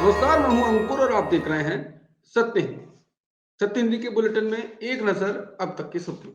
नमस्कार, मैं हूं अंकुर और आप देख रहे हैं सत्य हिंदी। सत्य हिंदी के बुलेटिन में एक नजर अब तक की सुर्खियों।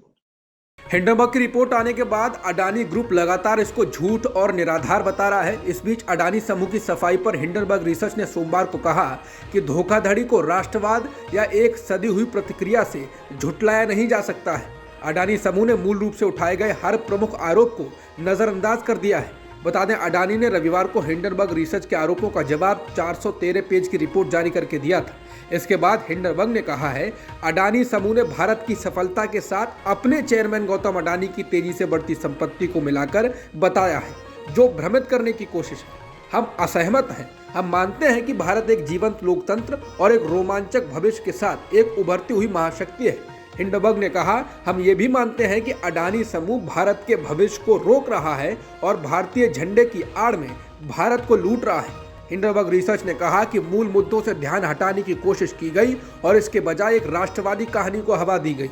हिंडनबर्ग की रिपोर्ट आने के बाद अडानी ग्रुप लगातार इसको झूठ और निराधार बता रहा है। इस बीच अडानी समूह की सफाई पर हिंडनबर्ग रिसर्च ने सोमवार को कहा कि धोखाधड़ी को राष्ट्रवाद या एक सदी हुई प्रतिक्रिया से झुटलाया नहीं जा सकता है। अडानी समूह ने मूल रूप से उठाए गए हर प्रमुख आरोप को नजरअंदाज कर दिया है। बता दें, अडानी ने रविवार को हिंडनबर्ग रिसर्च के आरोपों का जवाब 413 पेज की रिपोर्ट जारी करके दिया था। इसके बाद हिंडनबर्ग ने कहा है, अडानी समूह ने भारत की सफलता के साथ अपने चेयरमैन गौतम अडानी की तेजी से बढ़ती संपत्ति को मिलाकर बताया है, जो भ्रमित करने की कोशिश है। हम असहमत हैं। हम मानते हैं कि भारत एक जीवंत लोकतंत्र और एक रोमांचक भविष्य के साथ एक उभरती हुई महाशक्ति है। हिंडनबर्ग ने कहा, हम ये भी मानते हैं कि अडानी समूह भारत के भविष्य को रोक रहा है और भारतीय झंडे की आड़ में भारत को लूट रहा है। हिंडनबर्ग रिसर्च ने कहा कि मूल मुद्दों से ध्यान हटाने की कोशिश की गई और इसके बजाय एक राष्ट्रवादी कहानी को हवा दी गई।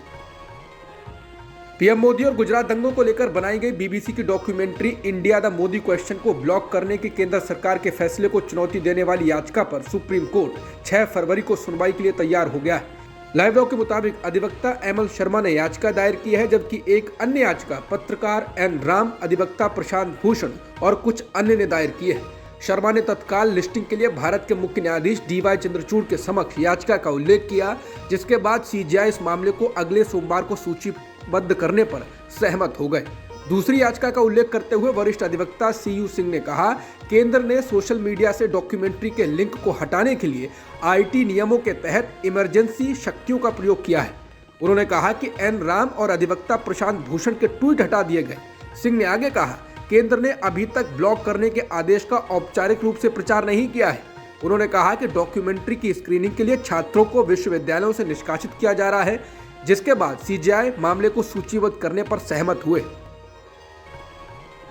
पीएम मोदी और गुजरात दंगों को लेकर बनाई गई बीबीसी की documentary India the Modi question को ब्लॉक करने के केंद्र सरकार के फैसले को चुनौती देने वाली याचिका पर सुप्रीम कोर्ट 6 फरवरी को सुनवाई के लिए तैयार हो गया है। लाइव लॉ के मुताबिक अधिवक्ता एमएल शर्मा ने याचिका दायर की है, जबकि एक अन्य याचिका पत्रकार एन राम, अधिवक्ता प्रशांत भूषण और कुछ अन्य ने दायर की है। शर्मा ने तत्काल लिस्टिंग के लिए भारत के मुख्य न्यायाधीश डीवाई चंद्रचूड़ के समक्ष याचिका का उल्लेख किया, जिसके बाद सीजेआई इस मामले को अगले सोमवार को सूचीबद्ध करने पर सहमत हो गए। दूसरी याचिका का उल्लेख करते हुए वरिष्ठ अधिवक्ता सीयू सिंह ने कहा, केंद्र ने सोशल मीडिया से डॉक्यूमेंट्री के लिंक को हटाने के लिए आईटी नियमों के तहत इमरजेंसी शक्तियों का प्रयोग किया है। उन्होंने कहा कि एन राम और अधिवक्ता प्रशांत भूषण के ट्वीट हटा दिए गए। सिंह ने आगे कहा, केंद्र ने अभी तक ब्लॉक करने के आदेश का औपचारिक रूप से प्रचार नहीं किया है। उन्होंने कहा कि डॉक्यूमेंट्री की स्क्रीनिंग के लिए छात्रों को विश्वविद्यालयों से निष्कासित किया जा रहा है, जिसके बाद सीजेआई मामले को सूचीबद्ध करने पर सहमत हुए।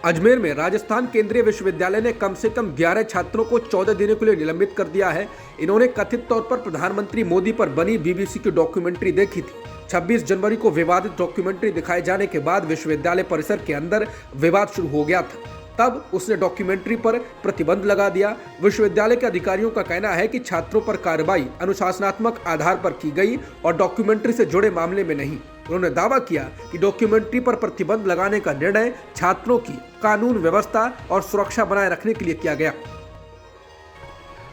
अजमेर में राजस्थान केंद्रीय विश्वविद्यालय ने कम से कम 11 छात्रों को 14 दिनों के लिए निलंबित कर दिया है। इन्होंने कथित तौर पर प्रधानमंत्री मोदी पर बनी बीबीसी की डॉक्यूमेंट्री देखी थी। 26 जनवरी को विवादित डॉक्यूमेंट्री दिखाए जाने के बाद विश्वविद्यालय परिसर के अंदर विवाद शुरू हो गया था। तब उसने डॉक्यूमेंट्री पर प्रतिबंध लगा दिया। विश्वविद्यालय के अधिकारियों का कहना है कि छात्रों पर कार्रवाई अनुशासनात्मक आधार पर की गई और डॉक्यूमेंट्री से जुड़े मामले में नहीं। उन्होंने दावा किया कि डॉक्यूमेंट्री पर प्रतिबंध लगाने का निर्णय छात्रों की कानून व्यवस्था और सुरक्षा बनाए रखने के लिए किया गया।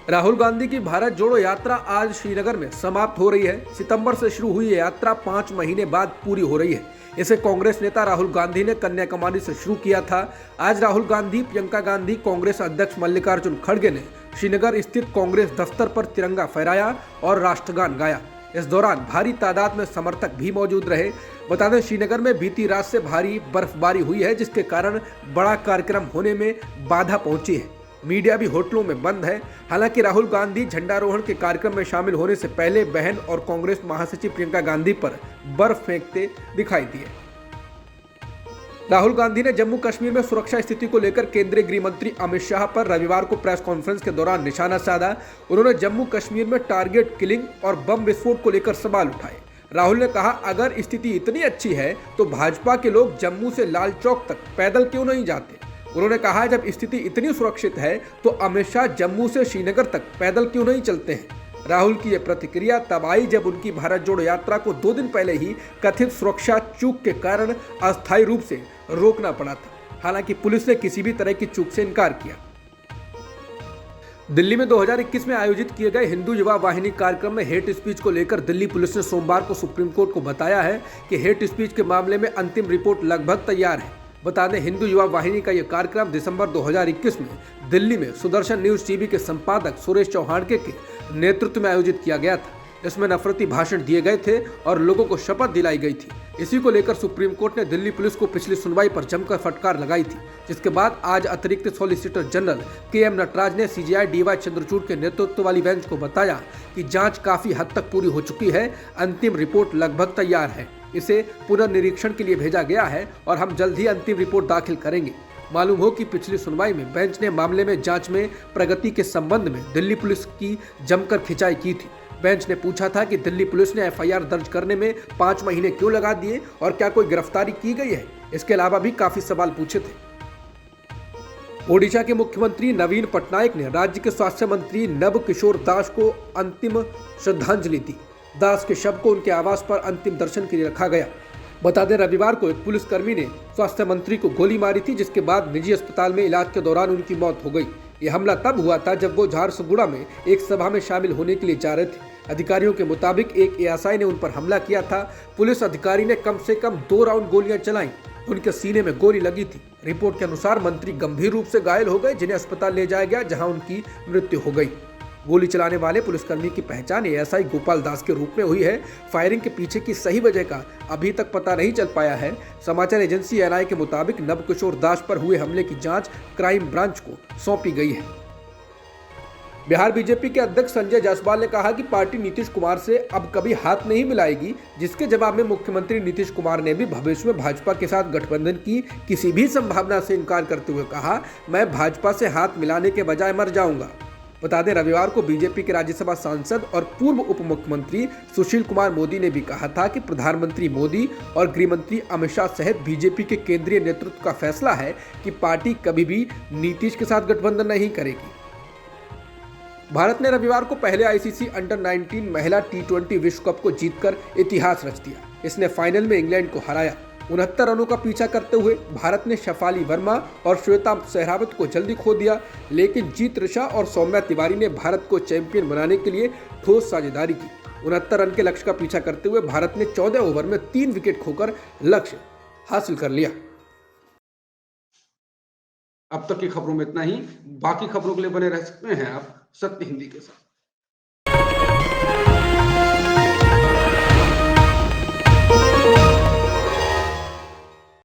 राहुल गांधी की भारत जोड़ो यात्रा आज श्रीनगर में समाप्त हो रही है। सितंबर से शुरू हुई ये यात्रा 5 महीने बाद पूरी हो रही है। इसे कांग्रेस नेता राहुल गांधी ने कन्याकुमारी से शुरू किया था। आज राहुल गांधी, प्रियंका गांधी, कांग्रेस अध्यक्ष मल्लिकार्जुन खड़गे ने श्रीनगर स्थित कांग्रेस दफ्तर पर तिरंगा फहराया और राष्ट्रगान गाया। इस दौरान भारी तादाद में समर्थक भी मौजूद रहे। बता दें, श्रीनगर में बीती रात से भारी बर्फबारी हुई है, जिसके कारण बड़ा कार्यक्रम होने में बाधा पहुंची है। मीडिया भी होटलों में बंद है। हालांकि राहुल गांधी झंडारोहण के कार्यक्रम में शामिल होने से पहले बहन और कांग्रेस महासचिव प्रियंका गांधी पर बर्फ फेंकते दिखाई दिए। राहुल गांधी ने जम्मू कश्मीर में सुरक्षा स्थिति को लेकर केंद्रीय गृह मंत्री अमित शाह पर रविवार को प्रेस कॉन्फ्रेंस के दौरान निशाना साधा। उन्होंने जम्मू कश्मीर में टारगेट किलिंग और बम विस्फोट को लेकर सवाल उठाए। राहुल ने कहा, अगर स्थिति इतनी अच्छी है तो भाजपा के लोग जम्मू से लाल चौक तक पैदल क्यों नहीं जाते। उन्होंने कहा, जब स्थिति इतनी सुरक्षित है तो अमित शाह जम्मू से श्रीनगर तक पैदल क्यों नहीं चलते हैं। राहुल की यह प्रतिक्रिया तब आई जब उनकी भारत जोड़ो यात्रा को 2 दिन पहले ही कथित सुरक्षा चूक के कारण अस्थायी रूप से रोकना पड़ा था। हालांकि पुलिस ने किसी भी तरह की चूक से इनकार किया। दिल्ली में 2021 में आयोजित किए गए हिंदू युवा वाहिनी कार्यक्रम में हेट स्पीच को लेकर दिल्ली पुलिस ने सोमवार को सुप्रीम कोर्ट को बताया है कि हेट स्पीच के मामले में अंतिम रिपोर्ट लगभग तैयार है। बता दें, हिंदू युवा वाहिनी का यह कार्यक्रम दिसंबर 2021 में दिल्ली में सुदर्शन न्यूज टीवी के संपादक सुरेश चौहानके के नेतृत्व में आयोजित किया गया था। इसमें नफरती भाषण दिए गए थे और लोगों को शपथ दिलाई गई थी। इसी को लेकर सुप्रीम कोर्ट ने दिल्ली पुलिस को पिछली सुनवाई पर जमकर फटकार लगाई थी, जिसके बाद आज अतिरिक्त सॉलिसिटर जनरल के.एम. नटराज ने सीजेआई डीवाई चंद्रचूड़ के नेतृत्व वाली बेंच को बताया कि जांच काफी हद तक पूरी हो चुकी है। अंतिम रिपोर्ट लगभग तैयार है। इसे पुनर्निरीक्षण के लिए भेजा गया है और हम जल्द ही अंतिम रिपोर्ट दाखिल करेंगे। मालूम हो कि पिछली सुनवाई में बेंच ने मामले में जांच में प्रगति के संबंध में दिल्ली पुलिस की जमकर खिंचाई की थी। बेंच ने पूछा था कि दिल्ली पुलिस ने एफआईआर दर्ज करने में 5 महीने क्यों लगा दिए और क्या कोई गिरफ्तारी की गई है। इसके अलावा भी काफी सवाल पूछे थे। ओडिशा के मुख्यमंत्री नवीन पटनायक ने राज्य के स्वास्थ्य मंत्री नब किशोर दास को अंतिम श्रद्धांजलि दी। दास के शव को उनके आवास पर अंतिम दर्शन के लिए रखा गया। बता दें, रविवार को एक पुलिसकर्मी ने स्वास्थ्य मंत्री को गोली मारी थी, जिसके बाद निजी अस्पताल में इलाज के दौरान उनकी मौत हो गई। ये हमला तब हुआ था जब वो झारसुगुड़ा में एक सभा में शामिल होने के लिए जा रहे थे। अधिकारियों के मुताबिक एक एएसआई ने उन पर हमला किया था। पुलिस अधिकारी ने कम से कम 2 राउंड गोलियां चलाई। उनके सीने में गोली लगी थी। रिपोर्ट के अनुसार मंत्री गंभीर रूप से घायल हो गए, जिन्हें अस्पताल ले जाया गया, जहां उनकी मृत्यु हो गई। गोली चलाने वाले पुलिसकर्मी की पहचान एएसआई गोपाल दास के रूप में हुई है। फायरिंग के पीछे की सही वजह का अभी तक पता नहीं चल पाया है। समाचार एजेंसी एएनआई के मुताबिक नब किशोर दास पर हुए हमले की जांच क्राइम ब्रांच को सौंपी गई है। बिहार बीजेपी के अध्यक्ष संजय जायसवाल ने कहा कि पार्टी नीतीश कुमार से अब कभी हाथ नहीं मिलाएगी, जिसके जवाब में मुख्यमंत्री नीतीश कुमार ने भी भविष्य में भाजपा के साथ गठबंधन की किसी भी संभावना से इनकार करते हुए कहा, मैं भाजपा से हाथ मिलाने के बजाय मर जाऊंगा। बता दें, रविवार को बीजेपी के राज्यसभा सांसद और पूर्व उप मुख्यमंत्री सुशील कुमार मोदी ने भी कहा था कि प्रधानमंत्री मोदी और गृह मंत्री अमित शाह सहित बीजेपी के केंद्रीय नेतृत्व का फैसला है कि पार्टी कभी भी नीतीश के साथ गठबंधन नहीं करेगी। भारत ने रविवार को पहले आईसीसी अंडर 19 महिला T20 विश्व कप को जीतकर इतिहास रच दिया। इसने फाइनल में इंग्लैंड को हराया। 69 रनों का पीछा करते हुए भारत ने शेफाली वर्मा और श्वेता सहरावत को जल्दी खो दिया, लेकिन जीत ऋषा और सौम्या तिवारी ने भारत को चैंपियन बनाने के लिए ठोस साझेदारी की। 69 रन के लक्ष्य का पीछा करते हुए भारत ने 14 ओवर में 3 विकेट खोकर लक्ष्य हासिल कर लिया। अब तक की खबरों में इतना ही। बाकी खबरों के लिए बने रह सकते हैं आप सत्य हिंदी के साथ।